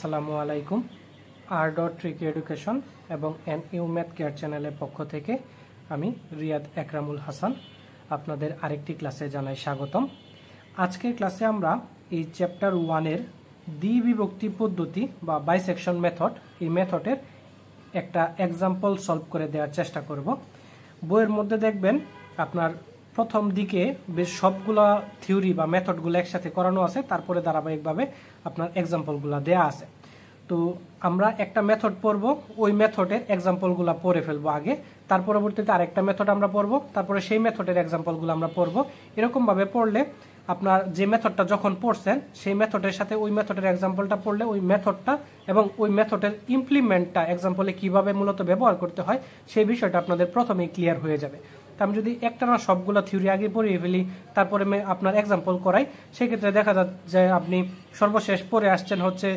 আসসালামু আলাইকুম। R dot tricky education এবং এনইউ ম্যাথ কেয়ার চ্যানেলের পক্ষ থেকে আমি রিয়াদ একরামুল হাসান আপনাদের আরেকটি ক্লাসে জানাই স্বাগতম। আজকের ক্লাসে আমরা এই চ্যাপ্টার 1-এর দ্বিবিভক্তি পদ্ধতি বা বাইসেকশন মেথড, এই মেথডের একটা এক্সাম্পল সলভ করে দেওয়ার চেষ্টা করব। বইয়ের মধ্যে দেখবেন আপনার প্রথম দিকে বেশ সবগুলা থিওরি বা মেথডগুলো একসাথে করানো আছে, তারপরে ধারাবাহিকভাবে আপনার এক্সাম্পলগুলো দেয়া আছে। তো আমরা একটা মেথড পড়ব, ওই মেথডের এক্সাম্পলগুলো পড়ে ফেলবো আগে, তার পরবর্তীতে আরেকটা মেথড আমরা পড়বো, তারপরে সেই মেথডের এক্সাম্পলগুলো আমরা পড়বো। এরকমভাবে পড়লে আপনার যে মেথডটা যখন পড়ছেন সেই মেথডের সাথে ওই মেথডের এক্সাম্পলটা পড়লে ওই মেথডটা এবং ওই মেথডের ইমপ্লিমেন্টটা এক্সাম্পলে কিভাবে মূলত ব্যবহার করতে হয় সেই বিষয়টা আপনাদের প্রথমেই ক্লিয়ার হয়ে যাবে। আমি যদি একটানা সবগুলো থিওরি আগে পড়িয়ে ফেলি, তারপরে আপনার এক্সাম্পল করাই, সেক্ষেত্রে দেখা যায় যে আপনি সর্বশেষ পড়ে আসছেন হচ্ছে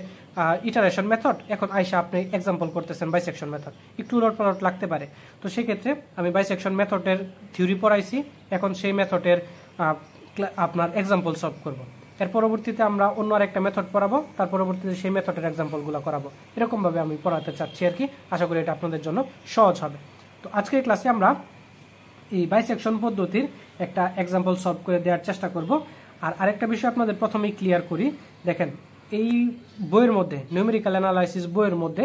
ইটারেশন মেথড, এখন আইসা আপনি এক্সাম্পল করতেছেন বাইসেকশন মেথড, একটু উলটপালট লাগতে পারে। তো সেক্ষেত্রে আমি বাইসেকশন মেথডের থিওরি পড়াইছি, এখন সেই মেথডের আপনার এক্সাম্পল সলভ করব। এর পরবর্তীতে আমরা অন্য আরেকটা মেথড পড়াবো, তার পরবর্তীতে সেই মেথডের এক্সাম্পলগুলো করাবো। এরকমভাবে আমি পড়াতে চাচ্ছি আর কি। আশা করি এটা আপনাদের জন্য সহজ হবে। তো আজকের ক্লাসে আমরা এই বাইসেকশন পদ্ধতির একটা এক্সাম্পল সলভ করে দেওয়ার চেষ্টা করব। আর আরেকটা বিষয় আপনাদের প্রথমেই ক্লিয়ার করি, দেখেন এই বইয়ের মধ্যে নিউমেরিক্যাল অ্যানালাইসিস বইয়ের মধ্যে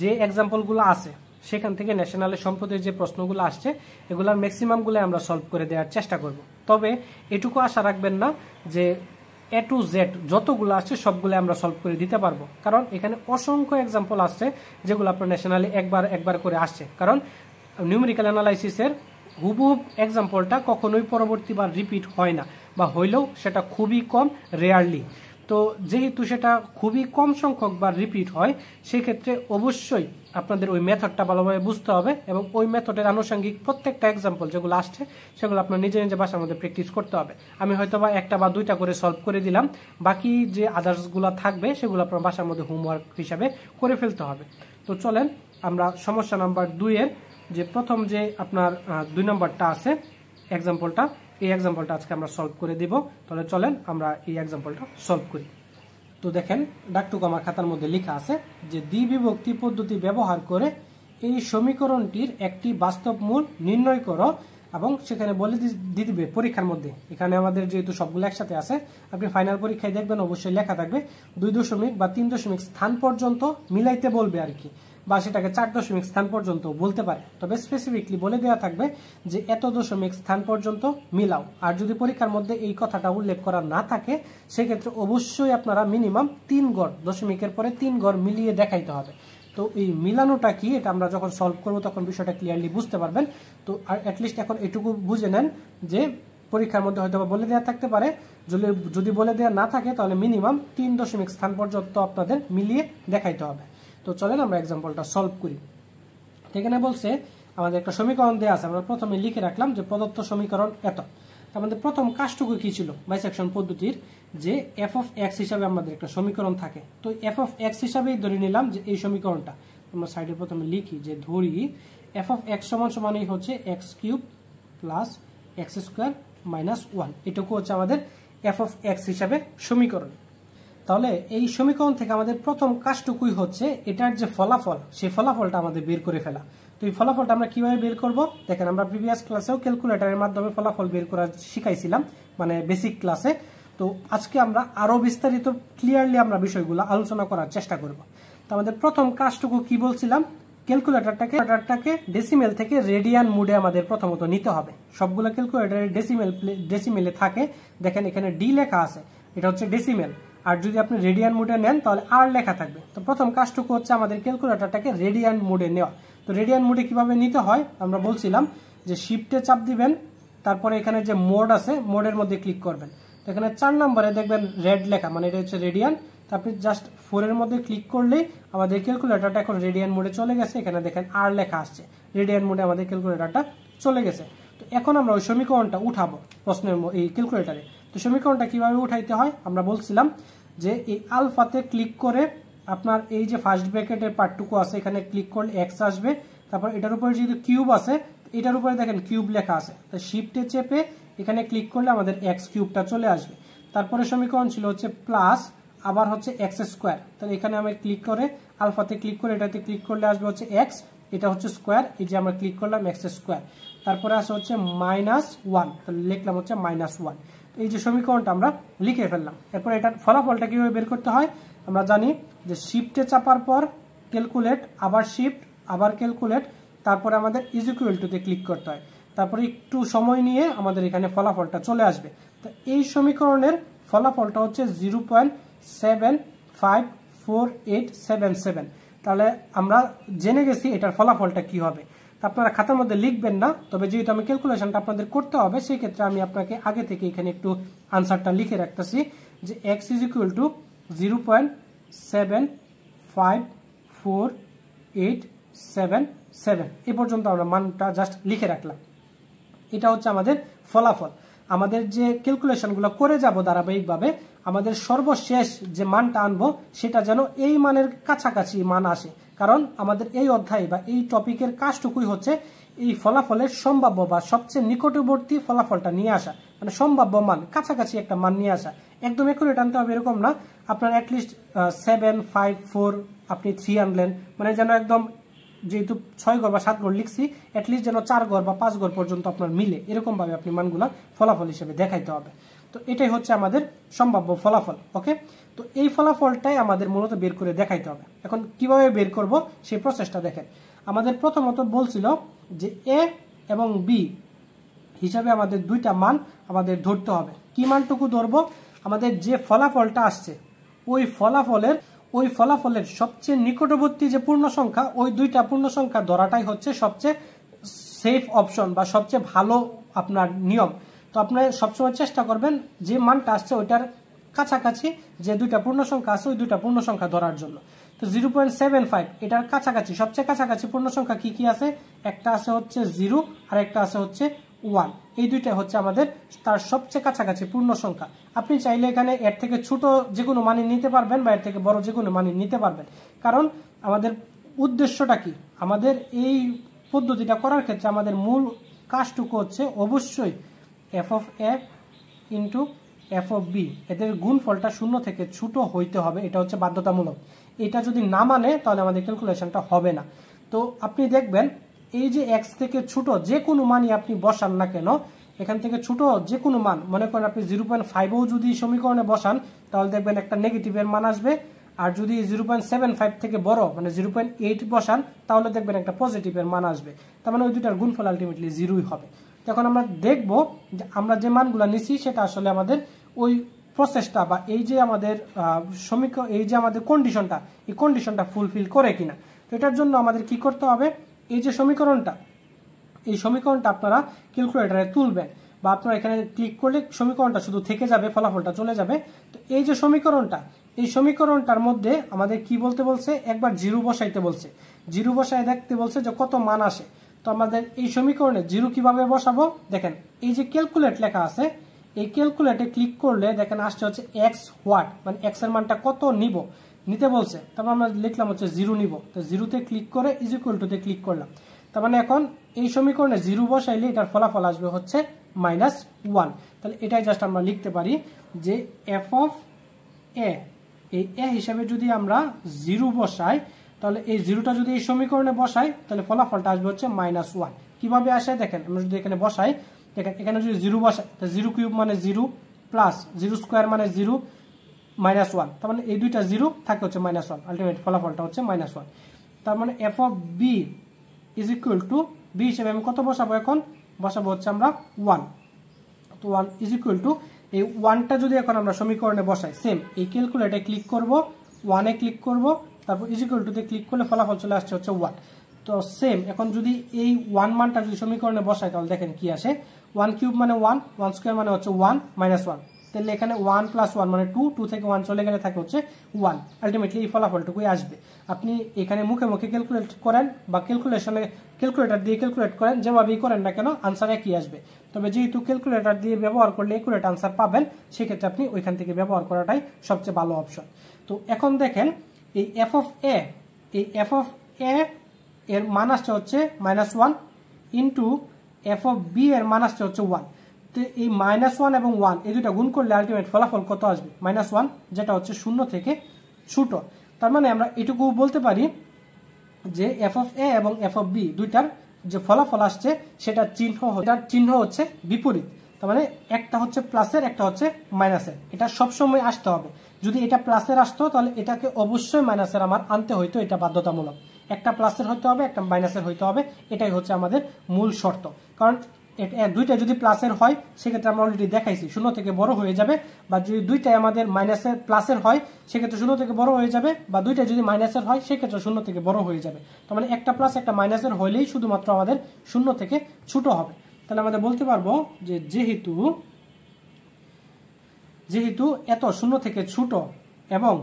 যে এক্সাম্পলগুলো আছে সেখান থেকে ন্যাশনালের সম্পদের যে প্রশ্নগুলো আসছে এগুলার ম্যাক্সিমামগুলো আমরা সলভ করে দেওয়ার চেষ্টা করব। তবে এটুকু আশা রাখবেন না যে এ টু জেড যতগুলো আসছে সবগুলো আমরা সলভ করে দিতে পারবো, কারণ এখানে অসংখ্য এক্সাম্পল আসছে যেগুলো আপনার ন্যাশনালি একবার করে আসছে। কারণ নিউমেরিক্যাল অ্যানালাইসিসের হুবহুব এক্সাম্পলটা কখনোই পরবর্তীবার রিপিট হয় না, বা হইলেও সেটা খুবই কম, রেয়ারলি। তো যেহেতু সেটা খুবই কম সংখ্যক বার রিপিট হয়, সেক্ষেত্রে অবশ্যই আপনাদের ওই মেথডটা ভালোভাবে বুঝতে হবে এবং ওই মেথডের আনুষঙ্গিক প্রত্যেকটা এক্সাম্পল যেগুলো আসছে সেগুলো আপনার নিজে নিজে বাসার মধ্যে প্র্যাকটিস করতে হবে। আমি হয়তো বা একটা বা দুইটা করে সলভ করে দিলাম, বাকি যে আদার্সগুলো থাকবে সেগুলো আপনার বাসার মধ্যে হোমওয়ার্ক হিসাবে করে ফেলতে হবে। তো চলেন আমরা সমস্যা নাম্বার 2-এর যে প্রথম যে আপনার 2 নম্বরটা আছে এক্সাম্পলটা, এই এক্সাম্পলটা আজকে আমরা সলভ করে দিব। তাহলে চলেন আমরা এই এক্সাম্পলটা সলভ করি। তো দেখেন ডাকটুকু আমার খাতার মধ্যে লেখা আছে যে দ্বিবিভক্তি পদ্ধতি ব্যবহার করে এই সমীকরণটির একটি বাস্তব মূল নির্ণয় করো, এবং সেখানে বলে দিয়ে দিবে পরীক্ষার মধ্যে। এখানে আমাদের যেহেতু সবগুলো একসাথে আছে, আপনি ফাইনাল পরীক্ষায় দেখবেন অবশ্যই লেখা থাকবে 2 দশমিক বা 3 দশমিক স্থান পর্যন্ত মিলাইতে বলবে আর কি, বা সেটাকে 4 দশমিক স্থান পর্যন্ত বলতে পারে। তবে স্পেসিফিকলি বলে দেওয়া থাকবে যে এত দশমিক স্থান পর্যন্ত মিলাও। আর যদি পরীক্ষার মধ্যে এই কথাটা উল্লেখ করা না থাকে সেক্ষেত্রে অবশ্যই আপনারা মিনিমাম 3 গড়, দশমিকের পরে 3 গড় মিলিয়ে দেখাইতে হবে। তো এই মিলানোটা কি, এটা আমরা যখন সলভ করবো তখন বিষয়টা ক্লিয়ারলি বুঝতে পারবেন। তো আর অ্যাটলিস্ট এখন এটুকু বুঝে নেন যে পরীক্ষার মধ্যে হয়তো বলে দেওয়া থাকতে পারে, যদি বলে দেওয়া না থাকে তাহলে মিনিমাম 3 দশমিক স্থান পর্যন্ত আপনাদের মিলিয়ে দেখাইতে হবে। তো চলেন আমরা এক্সাম্পলটা সলভ করি। এখানে বলছে আমাদের একটা সমীকরণ দেওয়া আছে, আমরা প্রথমে লিখে রাখলাম যে প্রদত্ত সমীকরণ এত। আমাদের প্রথম কাজটুকু কি ছিল বাইসেকশন পদ্ধতির, যে এফ অফ এক্স হিসাবে আমাদের একটা সমীকরণ থাকে। তো এফ অফ এক্স হিসাবেই ধরে নিলাম যে এই সমীকরণটা আমরা সাইডে প্রথমে লিখি যে ধরি এফ অফ এক্স সমানই হচ্ছে x cube plus x square minus 1, এটুকু হচ্ছে আমাদের এফ অফ এক্স হিসাবে সমীকরণ। তাহলে এই সমীকরণ থেকে আমাদের প্রথম কাজটুকুই হচ্ছে এটার যে ফলাফল, সেই ফলাফলটা আমাদের বের করে ফেলা। তো এই ফলাফলটা আমরা কিভাবে বের করব, দেখেন আমরা প্রিভিয়াস ক্লাসেও ক্যালকুলেটরের মাধ্যমে ফলাফল বের করা শিখাইছিলাম, মানে বেসিক ক্লাসে। তো আজকে আমরা আরো বিস্তারিত ক্লিয়ারলি আমরা বিষয়গুলো আলোচনা করার চেষ্টা করব। তো আমাদের প্রথম কাজটুকু কি বলছিলাম, ক্যালকুলেটরটাকে ডেসিমেল থেকে রেডিয়ান মোডে আমাদের প্রথমত নিতে হবে। সবগুলো ক্যালকুলেটরের ডেসিমেলে থাকে, দেখেন এখানে ডি লেখা আছে, এটা হচ্ছে ডেসিমেল। আর যদি আপনি রেডিয়ান মোডে নেন তাহলে আর লেখা থাকবে। তো প্রথম কাজটুকু হচ্ছে আমাদের ক্যালকুলেটরটাকে রেডিয়ান মোডে নেওয়া। তো রেডিয়ান মোডে কিভাবে নিতে হয় আমরা বলছিলাম যে শিফটে চাপ দিবেন, তারপরে এখানে যে মোড আছে মোডের মধ্যে ক্লিক করবেন। তো এখানে 4 নম্বরে দেখবেন রেড লেখা, মানে এটা হচ্ছে রেডিয়ান। তো আপনি জাস্ট 4-এর মধ্যে ক্লিক করলেই আমাদের ক্যালকুলেটরটা এখন রেডিয়ান মোডে চলে গেছে। এখানে দেখেন আর লেখা আসছে, রেডিয়ান মোডে আমাদের ক্যালকুলেটরটা চলে গেছে। তো এখন আমরা ওই সমীকরণটা উঠাবো প্রশ্নের এই ক্যালকুলেটরে। তো সমীকরণটা কিভাবে উঠাইতে হয় আমরা বলছিলাম যে এই আলফাতে ক্লিক করে আপনার এই যে ফার্স্ট ব্র্যাকেটের পার্টটুকু আছে এখানে ক্লিক করলে এক্স আসবে, তারপর এটার উপরে যেহেতু কিউব আছে এটার উপরে দেখেন কিউব লেখা আছে, তো শিফটে চেপে এখানে ক্লিক করলে আমাদের এক্স কিউবটা চলে আসবে। তারপরে সমীকরণ ছিল হচ্ছে প্লাস আবার হচ্ছে এক্স স্কোয়ার। তাহলে এখানে আমি ক্লিক করে আলফাতে ক্লিক করে এটাতে ক্লিক করলে আসবে হচ্ছে এক্স, এটা হচ্ছে স্কোয়ার, এই যে আমরা ক্লিক করলাম এক্স স্কোয়ার, তারপরে আসে হচ্ছে -1, তাহলে লিখলাম হচ্ছে -1। এই যে সমীকরণটা আমরা লিখে ফেললাম। এরপর এটার ফলাফলটা কিভাবে বের করতে হয় আমরা জানি যে শিফটে চাপার পর ক্যালকুলেট, আবার শিফট, আবার ক্যালকুলেট, তারপরে আমাদের ইজ ইকুয়াল টুতে ক্লিক করতে হয়, তারপরে একটু সময় নিয়ে আমাদের এখানে ফলাফলটা চলে আসবে। তো এই সমীকরণের ফলাফলটা হচ্ছে 0.754877। তাহলে আমরা জেনে গেছি এটার ফলাফলটা কি হবে। আপনারা খাতার মধ্যে লিখবেন না, তবে যেহেতু আমি ক্যালকুলেশনটা আপনাদের করতে হবে সেই ক্ষেত্রে আমি আপনাকে আগে থেকে এখানে একটু আনসারটা লিখে রাখতেছি যে এক্স ইজ ইকুয়াল টু 0.754877। এই পর্যন্ত আমরা মানটা জাস্ট লিখে রাখলাম। এটা হচ্ছে আমাদের ফলাফল। আমাদের যে ক্যালকুলেশনগুলো করে যাব ধারাবাহিকভাবে, আমাদের সর্বশেষ যে মানটা আনবো সেটা যেন এই মানের কাছাকাছি মান আসে, কারণ আমাদের এই অধ্যায় বা এই টপিকের কাজটুকুই হচ্ছে এই ফলাফলের সম্ভাব্য বা সবচেয়ে নিকটবর্তী ফলাফলটা নিয়ে আসা, মানে সম্ভাব্য মান কাছাকাছি একটা মান নিয়ে আসা। একদম একুরেট আনতে হবে এরকম না, আপনার অ্যাটলিস্ট 7, 5, 4 আপনি 3 আনলেন, মানে যেন একদম যেহেতু 6 ঘর বা 7 ঘর লিখছি অ্যাটলিস্ট যেন 4 ঘর বা 5 ঘর পর্যন্ত আপনার মিলে, এরকম ভাবে আপনি মানগুলা ফলাফল হিসেবে দেখাইতে হবে। তো এটাই হচ্ছে আমাদের সম্ভাব্য ফলাফল। ওকে, তো এই ফলাফলটাই আমাদের মূলত বের করে দেখাইতে হবে। এখন কিভাবে বের করব সেই প্রসেসটা দেখেন। আমাদের প্রথমত বলছিল যে এ এবং বি হিসাবে আমাদের দুইটা মান আমাদের ধরতে হবে। কি মানটুকু ধরবো? আমাদের যে ফলাফলটা আসছে ওই ফলাফলের সবচেয়ে নিকটবর্তী যে পূর্ণ সংখ্যা, ওই দুইটা পূর্ণ সংখ্যা ধরাটাই হচ্ছে সবচেয়ে সেফ অপশন বা সবচেয়ে ভালো আপনার নিয়ম। তো আপনার সবসময় চেষ্টা করবেন যে মানটা আসছে ওইটার কাছাকাছি যে দুইটা পূর্ণ সংখ্যা আছে ওই দুইটা পূর্ণ সংখ্যা ধরার জন্য। তো 0.75 এটার কাছাকাছি সবচেয়ে কাছাকাছি পূর্ণ সংখ্যা কি কি আছে? একটা আছে হচ্ছে 0 আর একটা আছে হচ্ছে 1। এই দুইটা হচ্ছে আমাদের তার সবচেয়ে কাছাকাছি পূর্ণ সংখ্যা। আপনি চাইলে এখানে এর থেকে ছোট যে কোনো মান নিতে পারবেন বা এর থেকে বড় যে কোনো মান নিতে পারবেন, কারণ আমাদের উদ্দেশ্যটা কি, আমাদের এই পদ্ধতিটা করার ক্ষেত্রে আমাদের মূল কাজটুকু হচ্ছে অবশ্যই F of A into F of B, এদের গুণফলটা 0 থেকে ছোট হইতে হবে, এটা হচ্ছে বাধ্যতামূলক। এটা যদি না মানে তাহলে আমাদের ক্যালকুলেশনটা হবে না। তো আপনি দেখবেন এই যে এক্স থেকে ছোট যে কোনো মানই আপনি বসান না কেন, এখান থেকে ছোট যে কোনো মান, মনে করেন আপনি 0.5ও যদি সমীকরণে বসান তাহলে দেখবেন একটা নেগেটিভের মান আসবে, আর যদি 0.75 থেকে বড় মানে 0.8 বসান তাহলে দেখবেন একটা পজিটিভের মান আসবে। তার মানে ওই দুটার গুণফল আলটিমেটলি 0ই হবে। তখন আমরা দেখব যে আমরা যে মানগুলো নিছি সেটা আসলে আমাদের ওই প্রসেসটা বা এই যে আমাদের সমীকরণ, এই যে আমাদের কন্ডিশনটা, এই কন্ডিশনটা ফুলফিল করে কিনা। তো এটার জন্য আমাদের কি করতে হবে, এই যে সমীকরণটা, এই সমীকরণটা আপনারা ক্যালকুলেটরে তুলবেন বা আপনারা এখানে ক্লিক করলে সমীকরণটা শুধু থেকে যাবে, ফলাফলটা চলে যাবে। তো এই যে সমীকরণটা, এই সমীকরণটার মধ্যে আমাদের কি বলতে বলছে, একবার 0 বসাইতে বলছে, 0 বসায় দেখতে বলছে যে কত মান আসে। তো আমাদের এই সমীকরণে 0 কিভাবে বসাবো, দেখেন এই যে ক্যালকুলেট লেখা আছে, এই ক্যালকুলেটে ক্লিক করলে দেখেন আসছে হচ্ছে এক্স হোয়াট, মানে এক্স এর মানটা কত নিতে বলছে। তারপর আমরা লিখলাম হচ্ছে 0 নিব। তো 0তে ক্লিক করে ইজ ইকুয়াল টুতে ক্লিক করলাম। তার মানে এখন এই সমীকরণে 0 বসাইলে এটার ফলাফল আসবে হচ্ছে -1। তাহলে এটাই জাস্ট আমরা লিখতে পারি যে এফ অফ এ, এই এ হিসাবে যদি আমরা 0 বসাই তাহলে এই 0টা যদি এই সমীকরণে বসাই তাহলে ফলাফলটা আসবে হচ্ছে -1। কিভাবে আসে দেখেন, আমরা যদি এখানে বসাই, দেখেন এখানে যদি 0 বসাই, 0 কিউব মানে 0 প্লাস 0 স্কোয়ার মানে 0 -1, তার মানে এই দুইটা 0 থাকে হচ্ছে -1, আলটিমেট ফলাফলটা হচ্ছে -1। তার মানে F of B is equal to, B হিসেবে আমি কত বসাবো, এখন বসাবো হচ্ছে আমরা 1। তো 1 ইজ ইকুয়াল টু, এই 1টা যদি এখন আমরা সমীকরণে বসাই, সেম এই ক্যালকুলেটরে ক্লিক করব, 1 এ ক্লিক করব, তারপর ইজ ইকুয়াল টুতে ক্লিক করলে ফলাফল চলে আসছে হচ্ছে 1। তো সেম এখন যদি এই 1 মানটা যদি সমীকরণে বসাই তাহলে দেখেন কি আসে, 1 কিউব মানে 1, 1 স্কোয়ার মানে হচ্ছে 1 -1, তাহলে এখানে 1 + 1 মানে 2, 2 থেকে 1 চলে গেলে থাকে হচ্ছে 1। আলটিমেটলি এই ফলাফলটুকুই আসবে। আপনি এখানে মুখে মুখে ক্যালকুলেট করেন বা ক্যালকুলেটর দিয়ে ক্যালকুলেট করেন, যেভাবেই করেন না কেন আনসার একই আসবে। তবে যেহেতু ক্যালকুলেটর দিয়ে ব্যবহার করলে একুরেট আনসার পাবেন, সেক্ষেত্রে আপনি ওইখান থেকে ব্যবহার করাটাই সবচেয়ে ভালো অপশন। তো এখন দেখেন এই এফ অফ এ, এই এফ অফ এ এর মান আসছে হচ্ছে -1 ইন্টু এফ অফ বি এর মান আসছে হচ্ছে 1। তো এই -1 এবং 1 এই দুইটা গুণ করলে আলটিমেট ফলাফল কত আসবে? -1, যেটা হচ্ছে 0 থেকে ছোট। তার মানে আমরা এটুকু বলতে পারি যে f অফ a এবং f অফ b দুইটার যে ফলাফল আসছে সেটার চিহ্ন হচ্ছে বিপরীত। তার মানে একটা হচ্ছে প্লাসের, একটা হচ্ছে মাইনাসের। এটা সবসময় আসতে হবে। যদি এটা প্লাসের আসতো তাহলে এটাকে অবশ্যই মাইনাসের আমার আনতে হইতো, এটা বাধ্যতামূলক। একটা প্লাসের হইতে হবে, একটা মাইনাসের হইতে হবে, এটাই হচ্ছে আমাদের মূল শর্ত। কারণ দুইটা যদি প্লাসের হয় সেক্ষেত্রে আমরা অলরেডি দেখাইছি 0 থেকে বড় হয়ে যাবে, বা যদি দুইটাই আমাদের মাইনাসের প্লাসের হয় সেক্ষেত্রে 0 থেকে বড় হয়ে যাবে, বা দুইটা যদি মাইনাসের হয় সেক্ষেত্রে 0 থেকে বড় হয়ে যাবে। তার মানে একটা প্লাস একটা মাইনাসের হইলেই শুধুমাত্র আমাদের 0 থেকে ছোট হবে। তাহলে আমাদের বলতে পারবো যে যেহেতু এত 0 থেকে ছোট এবং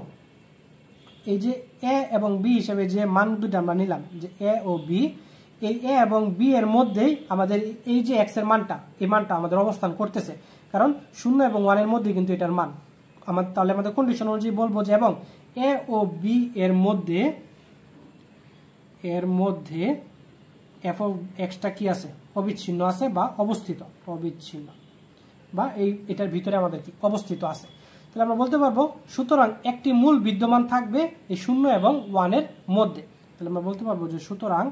এই যে a এবং b হিসেবে যে মান দুটো আমরা নিলাম, যে a ও b, এই a এবং b এর মধ্যেই আমাদের এই যে x এর মানটা, এই মানটা আমাদের অবস্থান করতেছে। কারণ 0 এবং 1 এর মধ্যে কিন্তু এটার মান তাহলে আমাদের কন্ডিশন অনুযায়ী বলবো যে এবং a ও b এর মধ্যে f অফ x টা কি আছে? অবিচ্ছিন্ন আছে বা অবিচ্ছিন্ন, বা এটার ভিতরে আমাদের কি অবস্থিত আছে। তাহলে আমরা বলতে পারবো সুতরাং একটি মূল বিদ্যমান থাকবে এই 0 এবং 1 এর মধ্যে। তাহলে আমরা বলতে পারবো যে সুতরাং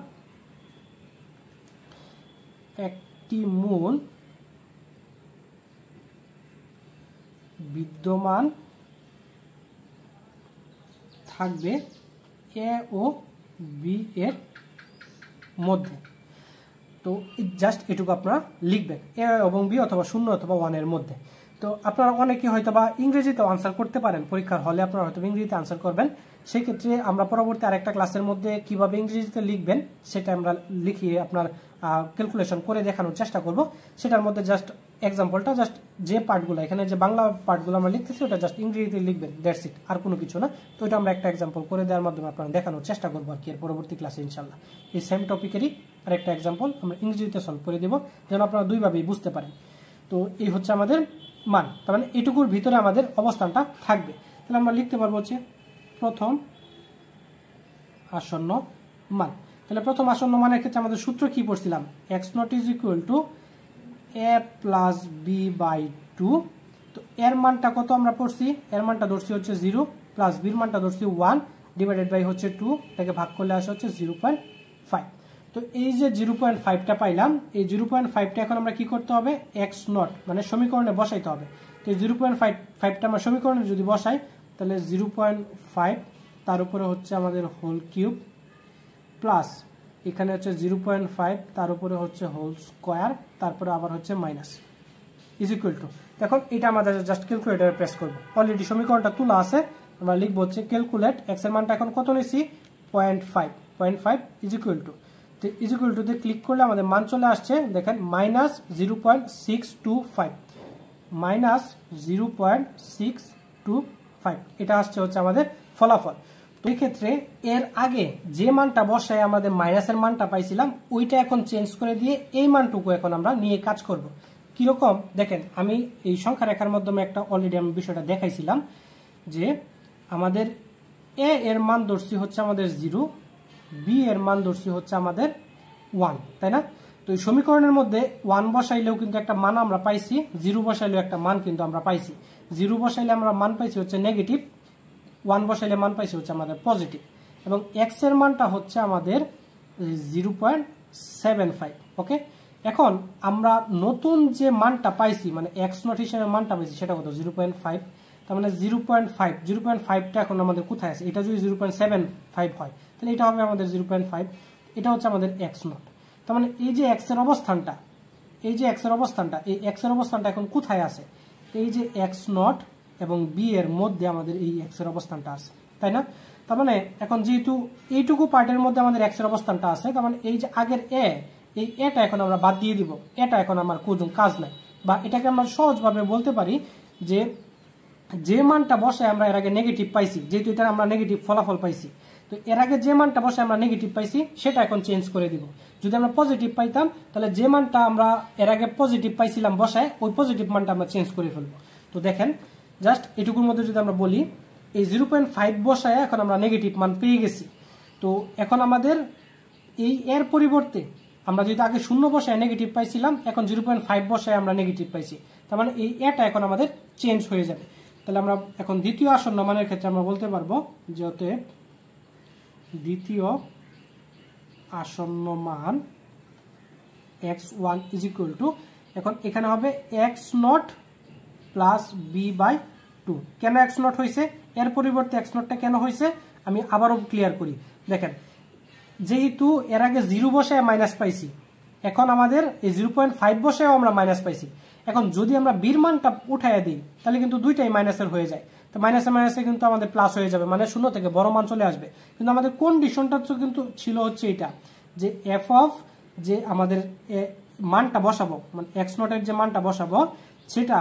একটি মূল বিদ্যমান থাকবে a ও b এর মধ্যে। তো জাস্ট এটুকু আপনারা লিখবেন, a এবং b অথবা 0 অথবা 1 এর মধ্যে। তো আপনারা অনেকে হয়তো বা ইংরেজিতে আনসার করতে পারেন, পরীক্ষার হলে আপনারা হয়তো ইংরেজিতে আনসার করবেন। সেই ক্ষেত্রে আমরা পরবর্তী আরেকটা ক্লাসের মধ্যে কিভাবে ইংরেজিতে লিখবেন সেটা আমরা লিখিয়ে আপনার ক্যালকুলেশন করে দেখানোর চেষ্টা করব। সেটার মধ্যে জাস্ট এক্সাম্পলটা, জাস্ট যে পার্টগুলো এখানে যে বাংলা পার্টগুলো আমরা লিখতেছি ওটা জাস্ট ইংরেজিতে লিখবেন, দ্যাটস ইট, আর কোনো কিছু না। তো এটা আমরা একটা এক্সাম্পল করে দেওয়ার মাধ্যমে আপনারা দেখানোর চেষ্টা করবো আর কি এর পরবর্তী ক্লাসে ইনশাল্লাহ। এই সেম টপিকেরই আরেকটা এক্সাম্পল আমরা ইংরেজিতে সলভ করে দেবো, যেন আপনারা দুইভাবেই বুঝতে পারেন। তো এই হচ্ছে আমাদের মান, তার মানে এটুকুর ভিতরে আমাদের অবস্থানটা থাকবে। তাহলে আমরা লিখতে পারবো হচ্ছে প্রথম আসন্ন মান। তাহলে প্রথম আসন্ন মানের ক্ষেত্রে আমাদের সূত্র কি পড়ছিলাম? x naught is equal to a plus B by 2। তো এর মানটা কত আমরা পড়ছি? এর মানটা ধরছি হচ্ছে 0, প্লাস বির মানটা ধরছি 1, ডিভাইডেড বাই হচ্ছে 2, এটাকে ভাগ করলে আসে হচ্ছে 0.5। তো এই যে 0.5টা পাইলাম, এই 0.5টা এখন আমরা কি করতে হবে? x নট মানে সমীকরণে বসাইতে হবে। তো এই 0.5টা আমরা সমীকরণে যদি বসাই তাহলে 0.5 তার উপরে হচ্ছে আমাদের হোল কিউব, প্লাস এখানে হচ্ছে 0.5 তার উপরে হচ্ছে হোল স্কোয়ার, তারপরে আবার হচ্ছে মাইনাস, ইজ ইকুয়াল টু। এখন এটা আমাদের জাস্ট ক্যালকুলেটরে প্রেস করব। অলরেডি সমীকরণটা তোলা আছে, আমরা লিখবো হচ্ছে ক্যালকুলেট x এর মানটা এখন কত নিছি? 0.5 ইজ ইকুয়াল টু, তো ইজ ইকুয়াল টু তে ক্লিক করলে আমাদের মান চলে আসছে, দেখেন -0.625, -0.625, এটা আসছে হচ্ছে আমাদের ফলাফল। তো এই ক্ষেত্রে এর আগে যে মানটা বসায় আমাদের মাইনাসের মানটা পাইছিলাম ওইটা এখন চেঞ্জ করে দিয়ে এই মানটুকু এখন আমরা নিয়ে কাজ করব। কিরকম দেখেন, আমি এই সংখ্যা রেখার মাধ্যমে একটা অলরেডি আমি বিষয়টা দেখাইছিলাম যে আমাদের a এর মান ধরছি হচ্ছে আমাদের 0, b এর মান ধরছি হচ্ছে আমাদের 1, তাই না? তো এই সমীকরণের মধ্যে 1 বসাইলেও কিন্তু একটা মান আমরা পাইছি, 0 বসাইলেও একটা মান কিন্তু আমরা পাইছি। 0 বসাইলে আমরা মান পাইছি হচ্ছে নেগেটিভ, 1 বসাইলে মান পাইছি হচ্ছে আমাদের পজিটিভ, এবং x এর মানটা হচ্ছে আমাদের 0.75। ওকে, এখন আমরা নতুন যে মানটা পাইছি মানে x নট হিসেবে মানটা পাইছি সেটা কত? 0.5। তার মানে 0.5টা এখন আমাদের কোথায় আছে? এটা যদি 0.75 হয় তাহলে এটা হবে আমাদের 0.5, এটা হচ্ছে আমাদের x নট। তার মানে এই যে x এর অবস্থানটা, এই x এর অবস্থানটা এখন কোথায় আছে? এই যে x নট এবং b এর মধ্যে আমাদের এই x এর অবস্থানটা আছে, তাই না? তার মানে এখন যেহেতু এইটুকু পার্টের মধ্যে আমাদের x এর অবস্থানটা আছে, তার মানে এই যে আগের এই এটা এখন আমরা বাদ দিয়ে দিব, এটা এখন আমার কোনো কাজ নাই। বা এটাকে আমরা সহজভাবে বলতে পারি যে মানটা বসে আমরা এর আগে নেগেটিভ পাইছি, যেহেতু এটা আমরা নেগেটিভ ফলাফল পাইছি, তো এর আগে যে মানটা বসে আমরা নেগেটিভ পাইছি সেটা এখন চেঞ্জ করে দিব। যদি আমরা পজিটিভ পাইতাম তাহলে যে মানটা আমরা এর আগে পজিটিভ পাইছিলাম বসায় ওই পজিটিভ মানটা আমরা চেঞ্জ করে ফেলবো। তো দেখেন জাস্ট এটুকুর মধ্যে যদি আমরা বলি এই 0.5 বসায় এখন আমরা নেগেটিভ মান পেয়ে গেছি। তো এখন আমাদের এই এর পরিবর্তে আমরা যেহেতু আগে 0 বসায় নেগেটিভ পাইছিলাম, এখন 0.5 বসায় আমরা নেগেটিভ পাইছি, তার মানে এই এটা এখন আমাদের চেঞ্জ হয়ে যাবে। তাহলে আমরা এখন দ্বিতীয় আসন্ন মানের ক্ষেত্রে আমরা বলতে পারবো যে অতএব দ্বিতীয় আসন্ন মান x1 ইজ ইকুয়াল টু, এখন এখানে হবে x0 প্লাস b/2। কেন x0 হয়েছে, এর পরিবর্তে x0টা কেন হয়েছে আমি আবারও ক্লিয়ার করি। দেখেন, যেহেতু এর আগে 0 বসায় মাইনাস পাইছি, এখন আমাদের এই 0.5 বসায়ও আমরা মাইনাস পাইছি। এখন যদি আমরা বির মানটা উঠাইয়া দিই তাহলে কিন্তু দুইটাই মাইনাসের হয়ে যায়, তো মাইনাসে মাইনাসে কিন্তু আমাদের প্লাস হয়ে যাবে, মানে 0 থেকে বড় মান চলে আসবে। কিন্তু আমাদের কন্ডিশনটা কিন্তু ছিল হচ্ছে এটা, যে এফ অফ যে আমাদের মানটা বসাবো, মানে x0 এর যে মানটা বসাবো সেটা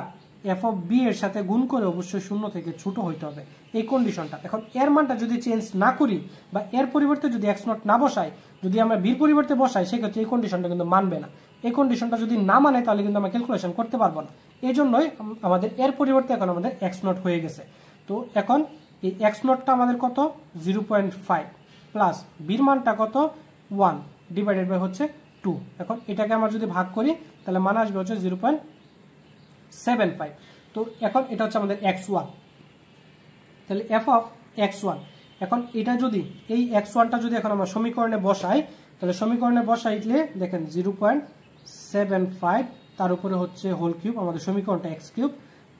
এফ অফ বি এর সাথে গুণ করে অবশ্যই 0 থেকে ছোট হইতে হবে, এই কন্ডিশনটা। এখন এর মানটা যদি চেঞ্জ না করি বা এর পরিবর্তে যদি x0 না বসাই, যদি আমরা বির পরিবর্তে বসাই, সেক্ষেত্রে এই কন্ডিশনটা কিন্তু মানবে না। এই কন্ডিশনটা যদি না মানে তাহলে কিন্তু আমরা ক্যালকুলেশন করতে পারবো না। এই জন্যই আমাদের এর পরিবর্তে এখন আমাদের x0 হয়ে গেছে। তো এখন এই x0টা আমাদের কত 0.5 প্লাস বির মানটা কত 1 ডিভাইডেড বাই হচ্ছে 2। এখন এটাকে আমরা যদি ভাগ করি তাহলে মান আসবে হচ্ছে 0.75। তো এখন এটা হচ্ছে আমাদের x1, তাহলে f অফ x1। এখন এটা যদি এই x1টা যদি এখন আমরা সমীকরণে বসাই, তাহলে সমীকরণে বসাইলে দেখেন 0.75 তার উপরে হচ্ছে হোল কিউব, আমাদের সমীকরণটা x কিউব,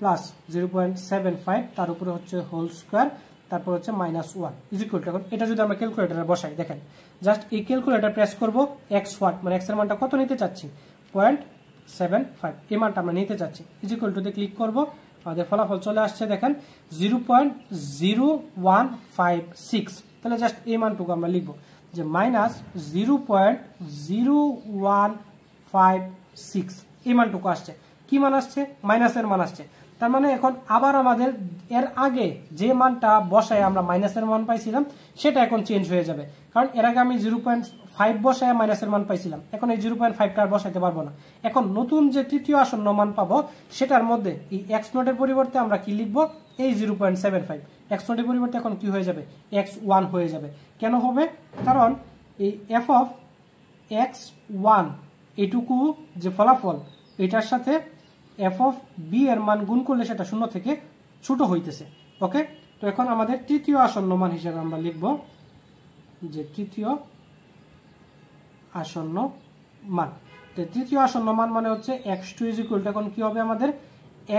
প্লাস 0.75 তার উপরে হচ্ছে হোল স্কোয়ার, তারপর হচ্ছে -1 ইজ ইকুয়াল টু। এখন এটা যদি আমরা ক্যালকুলেটরে বসাই, দেখেন জাস্ট এই ক্যালকুলেটর প্রেস করব, x ওয়াট মানে x এর মানটা কত নিতে চাচ্ছি 0.75, এই মানটা আমরা নিতে চাচ্ছি, ইজ ইকুয়াল টু তে ক্লিক করব, আমাদের ফলাফল চলে আসছে দেখেন 0.0156। তাহলে জাস্ট এই মানটুকু আমরা লিখব যে -0.0156, এই মানটুকু আসছে। কি মান আসছে, মাইনাসের মান আসছে। তার মানে এখন আবার আমাদের এর আগে যে মানটা বসায় আমরা মাইনাসের মান পাইছিলাম সেটা এখন চেঞ্জ হয়ে যাবে, কারণ এর আগে আমি 0.5 বসায় মাইনাসের মান পাইছিলাম, এখন এই 0.5টা আর বসাইতে পারবো না। এখন নতুন যে তৃতীয় আসন্ন মান পাবো সেটার মধ্যে এই x0 এর পরিবর্তে আমরা কি লিখবো, এই 0.75। x0 এর পরিবর্তে এখন কি হয়ে যাবে, x1 হয়ে যাবে। কেন হবে, কারণ এই f অফ x1 এটুকু যে ফলাফল, এটার সাথে এফ অফ বি এর মান গুণ করলে সেটা 0 থেকে ছোট হইতেছে। ওকে, তো এখন আমাদের তৃতীয় আসন্ন মান হিসেবে আমরা লিখব যে তৃতীয় আসন্ন মান। তো তৃতীয় আসন্ন মান মানে হচ্ছে x2 ইজ ইকুয়াল টু, এখন কি হবে আমাদের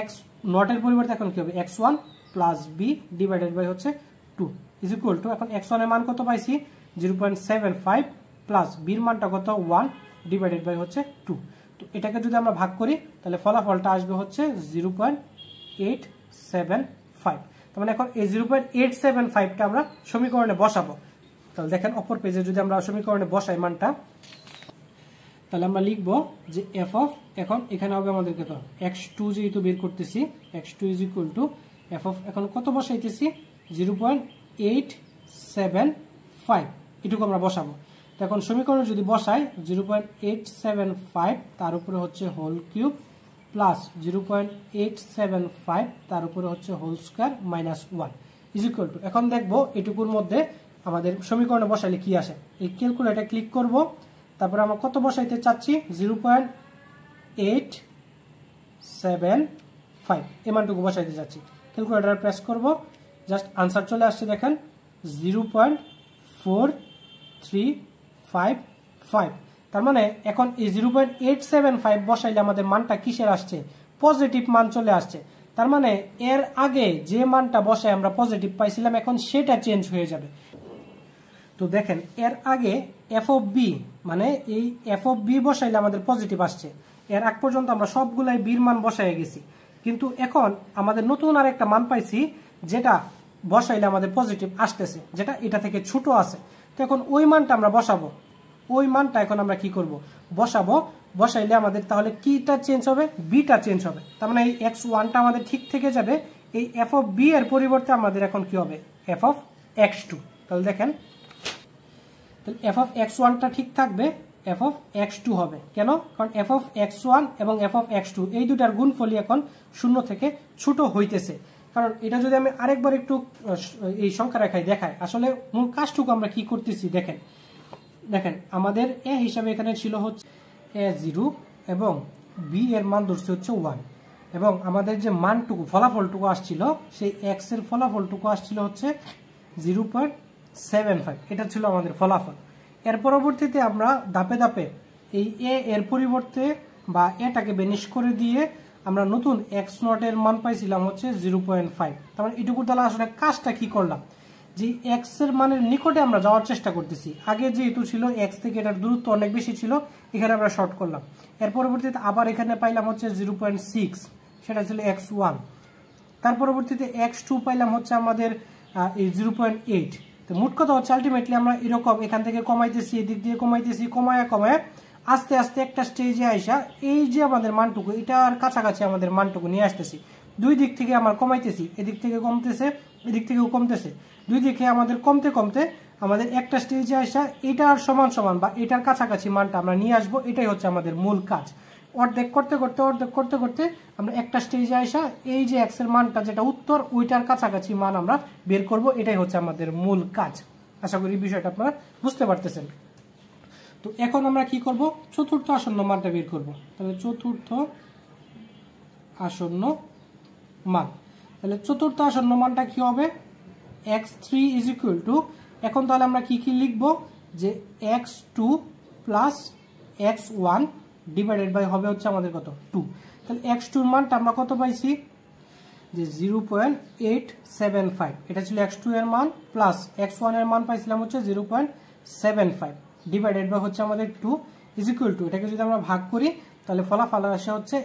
x0 এর পরিবর্তে এখন কি হবে x1 plus B divided by হচ্ছে 2 ইজ ইকুয়াল টু, এখন x1 এর মান কত পাইছি 0.75 প্লাস বির মানটা কত 1 ডিভাইডেড বাই হচ্ছে 2। তো এটাকে যদি আমরা ভাগ করি তাহলে ফলাফলটা আসবে হচ্ছে 0.875। তার মানে এখন এই 0.875টা আমরা সমীকরণে বসাবো। তাহলে দেখেন অপর পেজে যদি আমরা সমীকরণে বসাই মানটা, তাহলে আমরা লিখবো যে এফ অফ, এখন এখানে হবে আমাদের কত x2 যেহেতু বের করতেছি, x2 is equal two F of, এখন কত বসাইতেছি 0.875, এটুকু আমরা বসাবো। এখন সমীকরণ যদি বসাই 0.875 তার উপরে হচ্ছে হোল কিউব প্লাস 0.875 তার উপরে হচ্ছে whole square -1 is equal to, এখন দেখবো এটুকুর মধ্যে আমাদের সমীকরণে বসাইলে কি আসে। এই ক্যালকুলেটরে ক্লিক করব, তারপরে আমরা কত বসাইতে চাচ্ছি 0.875, এই মানটুকু বসাইতে চাচ্ছি। ক্যালকুলেটর প্রেস করব, জাস্ট আনসার চলে আসছে দেখেন 0.4355। তার মানে এখন এই 0.875 বসাইলে আমাদের মানটা কিসের আসছে, পজিটিভ মান চলে আসছে। তার মানে এর আগে যে মানটা বসায় আমরা পজিটিভ পাইছিলাম এখন সেটা চেঞ্জ হয়ে যাবে। তো দেখেন এর আগে এফ অফ বি মানে এই এফ অফ বি বসাইলে আমাদের পজিটিভ আসছে, এর আগ পর্যন্ত আমরা সবগুলাই বির মান বসাই গেছি, কিন্তু এখন আমাদের নতুন আর একটা মান পাইছি যেটা বসাইলে আমাদের পজিটিভ আসতেছে, যেটা এটা থেকে ছোট আছে। তো এখন ওই মানটা আমরা বসাবো, ওই মানটা এখন আমরা কি করব বসাবো, বসাইলে আমাদের তাহলে কিটা চেঞ্জ হবে, বিটা চেঞ্জ হবে। তার মানে এই x1টা আমাদের ঠিক থেকে যাবে, এই এফ অফ বি এর পরিবর্তে আমাদের এখন কি হবে এফ অফ x2। তাহলে দেখেন এফ অফ x1টা ঠিক থাকবে, এফ অফ x2 হবে। কেন, কারণ এফ অফ x1 এবং এফ অফ x2 এই দুটার গুণফলই এখন 0 থেকে ছোট হইতেছে। কারণ এটা যদি আমি আরেকবার একটু এই সংখ্যা রেখায় দেখাই, আসলে মূল কাজটুকু আমরা কি করতেছি দেখেন, দেখেন আমাদের এ হিসাবে এখানে ছিল হচ্ছে a0 এবং বি এর মান ধরছে হচ্ছে 1 এবং আমাদের যে মানটুকু ফলাফলটুকু আসছিল সেই x এর ফলাফলটুকু আসছিল হচ্ছে 0.75 এটা ছিল আমাদের ফলাফল। এর পরবর্তীতে আমরা ধাপে ধাপে এই এ এর পরিবর্তে বা এটাকে বেনিশ করে দিয়ে আমরা নতুন x0 এর মান পাইছিলাম হচ্ছে 0.5। তার মানে এটুকুর দ্বারা আসলে কাজটা কি করলাম, যে x এর মানের নিকটে আমরা যাওয়ার চেষ্টা করতেছি। আগে যেহেতু ছিল x থেকে এটার দূরত্ব অনেক বেশি ছিল, এখানে আমরা শর্ট করলাম। এর পরবর্তীতে আবার এখানে পাইলাম হচ্ছে 0.6, সেটা ছিল x1। তার পরবর্তীতে x2 পাইলাম হচ্ছে আমাদের এই 0.8। তো মোট কথা হচ্ছে আলটিমেটলি আমরা এরকম এখান থেকে কমাইতেছি, এদিক দিয়ে কমাইতেছি, কমায় আস্তে আস্তে একটা স্টেজে আইসা এই যে আমাদের মানটুকু এটার কাছাকাছি আমাদের মানটুকু নিয়ে আসতেছি। দুই দিক থেকে আমরা কমাইতেছি, এদিক থেকে কমতেছে, এদিক থেকেও কমতেছে, দুই দিকে আমাদের কমতে কমতে আমাদের একটা স্টেজে আইসা এটার সমান সমান বা এটার কাছাকাছি মানটা আমরা নিয়ে আসবো। এটাই হচ্ছে আমাদের মূল কাজ। অর্ধেক করতে করতে আমরা একটা স্টেজে আইসা এই যে x এর মানটা যেটা উত্তর ওইটার কাছাকাছি মান আমরা বের করব। এটাই হচ্ছে আমাদের মূল কাজ। আশা করি বিষয়টা আপনারা বুঝতে পারতেছেন। তো এখন আমরা কি করব, চতুর্থ আসন্ন মানটা বের করব। তাহলে চতুর্থ আসন্ন মান, তাহলে চতুর্থ আসন্ন মানটা কি হবে, x3 ইজ ইকুয়াল টু, এখন তাহলে আমরা কি কি লিখব, যে x2 plus x1 divided by হবে হচ্ছে আমাদের কত 2। তাহলে x2 এর মানটা আমরা কত পাইছি, যে 0.875, এটা ছিল x2 এর মান, প্লাস x1 এর মান পাইছিলাম হচ্ছে 0.75 ডিভাইডেড বাই হচ্ছে আমাদের 2 ইজ ইকুয়াল টু, এটাকে যদি আমরা ভাগ করি তাহলে ফলাফল আসে হচ্ছে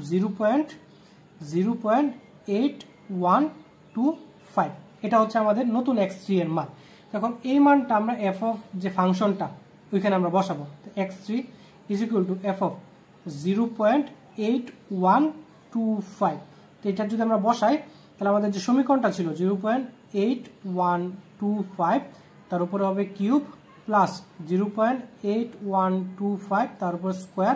0.8125। এটা হচ্ছে আমাদের নতুন x3 এর মান। এখন এই মানটা আমরা f অফ যে ফাংশনটা ওইখানে আমরা বসাবো। x3 is equal two f of 0.8125। তো এটা যদি আমরা বসাই তাহলে আমাদের যে সমীকরণটা ছিল 0.8125 তার উপরে হবে কিউব প্লাস 0.8125 তার উপর square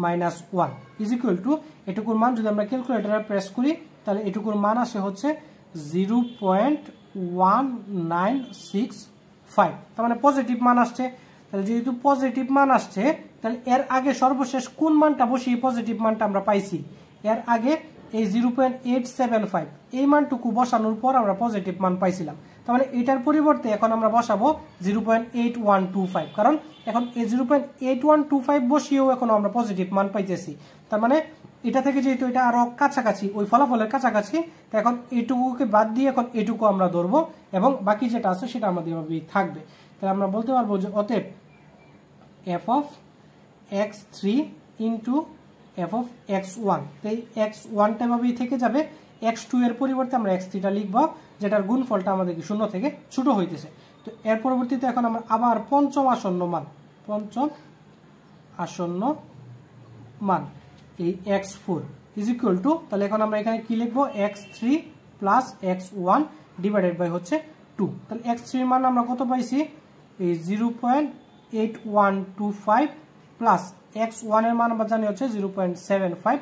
minus 1 is equal two, এটুকুর মান যদি আমরা ক্যালকুলেটরে প্রেস করি তাহলে এটুকুর মান আসে হচ্ছে 0.1965। তার মানে পজিটিভ মান আসছে। তাহলে যেহেতু পজিটিভ মান আসছে তাহলে এর আগে সর্বশেষ কোন মানটা বসিয়ে পজিটিভ মানটা আমরা পাইছি, এর আগে এই 0.875 এই মানটুকু বসানোর পর আমরা পজিটিভ মান পাইছিলাম। তার মানে এটার পরিবর্তে এখন আমরা বসাবো 0.8125, কারণ এখন এই 0.8125 বসিয়েও এখন আমরা পজিটিভ মান পাইতেছি। তার মানে এটা থেকে যেহেতু এটা আরো কাছাকাছি ওই ফলাফলের কাছাকাছি, তো এখন এইটুকুকে বাদ দিয়ে এখন এটুকু আমরা ধরবো এবং বাকি যেটা আছে সেটা আমাদের এভাবেই থাকবে। তাহলে আমরা বলতে পারবো যে অতএব f of x3 into f of x1, এই x1টা এভাবেই থেকে যাবে, x2 এর পরিবর্তে আমরা x3টা লিখবো যেটার গুণফলটা আমাদের শূন্য থেকে ছোট হইতেছে। তো এর পরবর্তীতে এখন আমরা আবার পঞ্চম আসন্ন মান এই x4 ইজ ইকুয়াল টু, তাহলে এখন আমরা এখানে কি লিখবো, x3 plus x1 divided by হচ্ছে 2। তাহলে x3 এর মান আমরা কত পাইছি, এই 0.8125 প্লাস x1 এর মান আমরা জানি হচ্ছে 0.75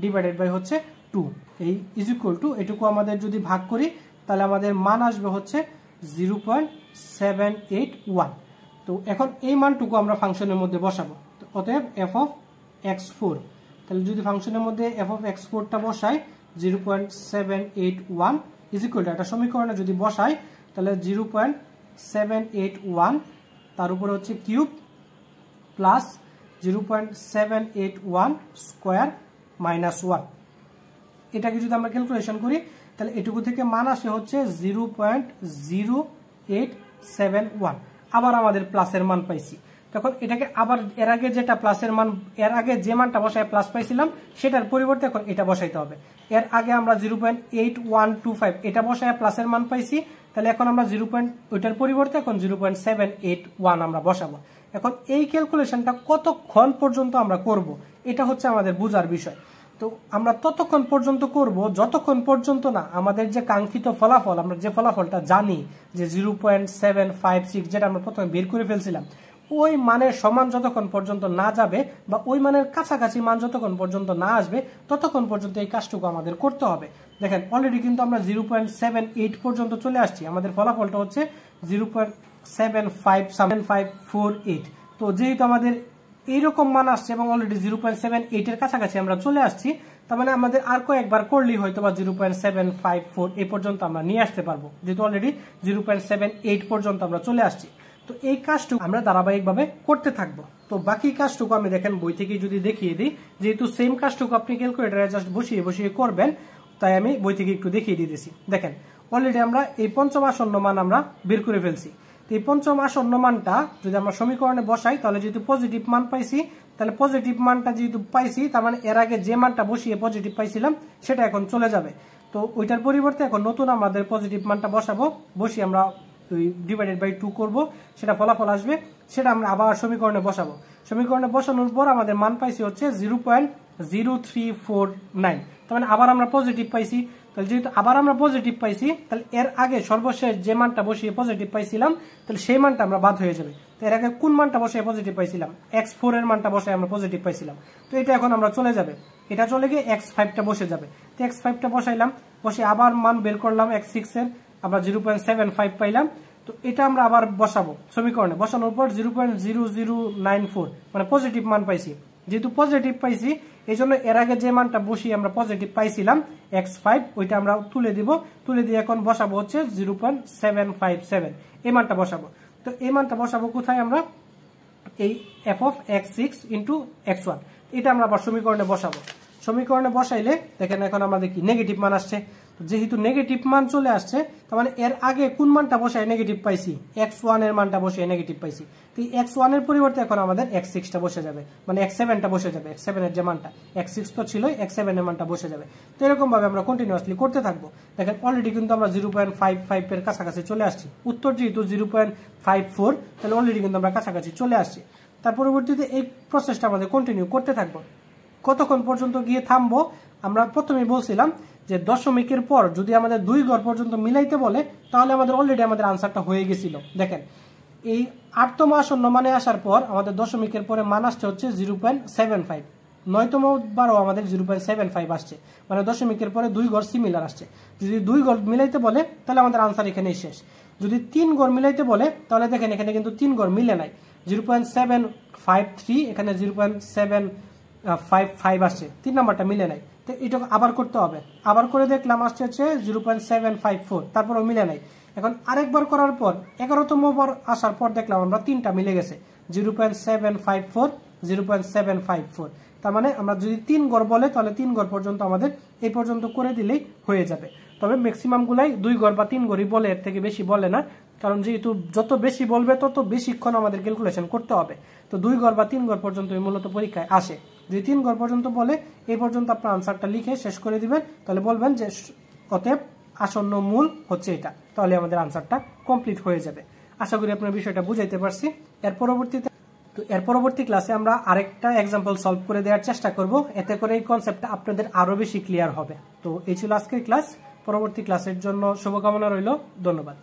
ডিভাইডেড বাই হচ্ছে 2, এই ইজ ইকুয়াল টু, এটুকু আমাদের যদি ভাগ করি তাহলে আমাদের মান আসবে হচ্ছে 0.781। তো এখন এই মানটুকু আমরা ফাংশনের মধ্যে বসাবো। অতএব f অফ x4, তাহলে যদি ফাংশনের মধ্যে f অফ x4টা বসাই 0.781 ইজ ইকুয়াল টু, একটা সমীকরণে যদি বসাই তাহলে 0.781 তার উপরে হচ্ছে কিউব প্লাস 0.781 স্কোয়ার মাইনাস 1। এটাকে যদি আমরা ক্যালকুলেশন করি তাহলে এটুকু থেকে মান আসে হচ্ছে 0.0871। আবার আমাদের প্লাসের মান পাইছি। তখন এটাকে আবার এর আগে যেটা প্লাসের মান, এর আগে যে মানটা বসায় প্লাস পাইছিলাম সেটার পরিবর্তে এখন এটা বসাইতে হবে। এর আগে আমরা 0.8125 এটা বসায় প্লাসের মান পাইছি, তাহলে এখন আমরা ওইটার পরিবর্তে এখন 0.781 আমরা বসাবো। এখন এই ক্যালকুলেশনটা কতক্ষণ পর্যন্ত আমরা করব, এটা হচ্ছে আমাদের বোঝার বিষয়। তো আমরা ততক্ষণ পর্যন্ত করব যতক্ষণ পর্যন্ত না আমাদের যে কাঙ্ক্ষিত ফলাফল, আমরা যে ফলাফলটা জানি যে 0.756 যেটা আমরা প্রথমে বের করে ফেলছিলাম, ওই মানের সমান যতক্ষণ পর্যন্ত না যাবে বা ওই মানের কাছাকাছি মান যতক্ষণ পর্যন্ত না আসবে ততক্ষণ পর্যন্ত এই কাজটুকু আমাদের করতে হবে। দেখেন অলরেডি কিন্তু আমরা 0.78 পর্যন্ত চলে আসছি। আমাদের ফলাফলটা হচ্ছে 0.7548। তো যেহেতু আমাদের এইরকম মান আসছে এবং অলরেডি 0.78 এর কাছাকাছি আমরা চলে আসছি, তার মানে আমাদের আর কয়েকবার করলেই হয়তো বা 0.754 এই পর্যন্ত আমরা নিয়ে আসতে পারবো, যেহেতু অলরেডি 0.78 পর্যন্ত আমরা চলে আসছি। তো এই কাজটুকু আমরা ধারাবাহিকভাবে করতে থাকবো। তো বাকি কাজটুকু আমি দেখেন বই থেকে যদি দেখিয়ে দিই, যেহেতু সেম কাজটুকু আপনি ক্যালকুলেটরে জাস্ট বসিয়ে বসিয়ে করবেন, তাই আমি বই থেকে একটু দেখিয়ে দিতেছি। দেখেন অলরেডি আমরা এই পঞ্চম আসন্ন মান আমরা বের করে ফেলছি। তো এই পঞ্চম আসন্ন মানটা যদি আমরা সমীকরণে বসাই, তাহলে যেহেতু পজিটিভ মান পাইছি, তাহলে পজিটিভ মানটা যেহেতু পাইছি, তার মানে এর আগে যে মানটা বসিয়ে পজিটিভ পাইছিলাম সেটা এখন চলে যাবে। তো ওইটার পরিবর্তে এখন নতুন আমাদের পজিটিভ মানটা বসাবো, বসিয়ে আমরা ডিভাইডেড বাই 2 করব, সেটা ফলাফল আসবে, সেটা আমরা আবার সমীকরণে বসাবো। সমীকরণে বসানোর পর আমাদের মান পাইছি হচ্ছে 0.0349। তার মানে আবার আমরা পজিটিভ পাইছি। তাহলে যেহেতু আবার আমরা পজিটিভ পাইছি, তাহলে এর আগে সর্বশেষ যে মানটা বসিয়ে পজিটিভ পাইছিলাম, তাহলে সেই মানটা আমরা বাদ হয়ে যাবে। তো এর আগে কোন মানটা বসিয়ে পজিটিভ পাইছিলাম? x4 এর মানটা বসে আমরা পজিটিভ পাইছিলাম। তো এটা এখন আমরা চলে যাবে, এটা চলে গিয়ে x5টা বসে যাবে। তো x5টা বসাইলাম, বসে আবার মান বের করলাম x6 এর, আমরা 0.75 পাইলাম। তো এটা আমরা আবার বসাবো সমীকরণে, বসানোর পর 0.0094 মানে পজিটিভ মান পাইছি। যেহেতু পজিটিভ পাইছি, এই জন্য এর আগে যে মানটা বসিয়ে আমরা পজিটিভ পাইছিলাম x5, ওইটা আমরা তুলে দিব। তুলে দিয়ে এখন বসাবো হচ্ছে 0.757, এই মানটা বসাবো। তো এই মানটা বসাবো কোথায়? আমরা এই f of x6 into x1, এটা আমরা আবার সমীকরণে বসাবো। সমীকরণে বসাইলে দেখেন এখন আমাদের কি নেগেটিভ মান আসছে। যেহেতু নেগেটিভ মান চলে আসছে, তার মানে এর আগে কোন মানটা বসায় নেগেটিভ পাইছি? x1 এর মানটা বসে নেগেটিভ পাইছি। তো x1 এর পরিবর্তে এখন আমাদের x6টা বসে যাবে, মানে x7টা বসে যাবে। x7 এর যে মানটা, x6 তো ছিল, x7 এর মানটা বসে যাবে। তো এরকম ভাবে আমরা কন্টিনিউয়াসলি করতে থাকবো। দেখেন অলরেডি কিন্তু আমরা 0.55 এর কাছাকাছি চলে আসছি। উত্তর যেহেতু 0.54, তাহলে অলরেডি কিন্তু আমরা কাছাকাছি চলে আসছি। তার পরবর্তীতে এই প্রসেসটা আমাদের কন্টিনিউ করতে থাকবো। কতক্ষণ পর্যন্ত গিয়ে থামবো? আমরা প্রথমেই বলছিলাম যে দশমিকের পর যদি আমাদের 2 ঘর পর্যন্ত মিলাইতে বলে, তাহলে আমাদের অলরেডি আমাদের আনসারটা হয়ে গেছিল। দেখেন এই 8তম আসন্ন মানে আসার পর আমাদের দশমিকের পরে মান আসছে হচ্ছে 0.75। 9তম বারও আমাদের 0.75 আসছে, মানে দশমিকের পরে 2 ঘর সিমিলার আসছে। যদি 2 ঘর মিলাইতে বলে, তাহলে আমাদের আনসার এখানেই শেষ। যদি 3 ঘর মিলাইতে বলে, তাহলে দেখেন এখানে কিন্তু 3 ঘর মিলে নাই। 0.753, এখানে 0.755 আসছে, 3 নাম্বারটা মিলে নাই। তো এটা আবার করতে হবে। আবার করে দেখলাম আসছে হচ্ছে 0.754, তারপরও মিলে নাই। এখন আরেকবার করার পর 11তম বার আসার পর দেখলাম আমরা 3টা মিলে গেছে, 0.754, 0.754। তার মানে আমরা যদি 3 ঘর বলে, তাহলে 3 ঘর পর্যন্ত আমাদের এই পর্যন্ত করে দিলেই হয়ে যাবে। তবে ম্যাক্সিমাম গুলাই 2 ঘর বা 3 ঘরই বলে, এর থেকে বেশি বলে না। কারণ যেহেতু যত বেশি বলবে তত বেশিক্ষণ আমাদের ক্যালকুলেশন করতে হবে। তো 2 ঘর বা 3 ঘর পর্যন্ত মূলত পরীক্ষায় আসে। যদি 3 ঘর পর্যন্ত বলে, এই পর্যন্ত আপনার আনসারটা লিখে শেষ করে দিবেন। তাহলে বলবেন যে অতএব আসন্ন মূল হচ্ছে এটা, তাহলে আমাদের আনসারটা কমপ্লিট হয়ে যাবে। আশা করি আপনার বিষয়টা বুঝাইতে পারছি। এর পরবর্তী ক্লাসে আমরা আরেকটা এক্সাম্পল সলভ করে দেওয়ার চেষ্টা করব, এতে করে এই কনসেপ্টটা আপনাদের আরো বেশি ক্লিয়ার হবে। তো এই ছিল আজকের ক্লাস। পরবর্তী ক্লাসের জন্য শুভকামনা রইল। ধন্যবাদ।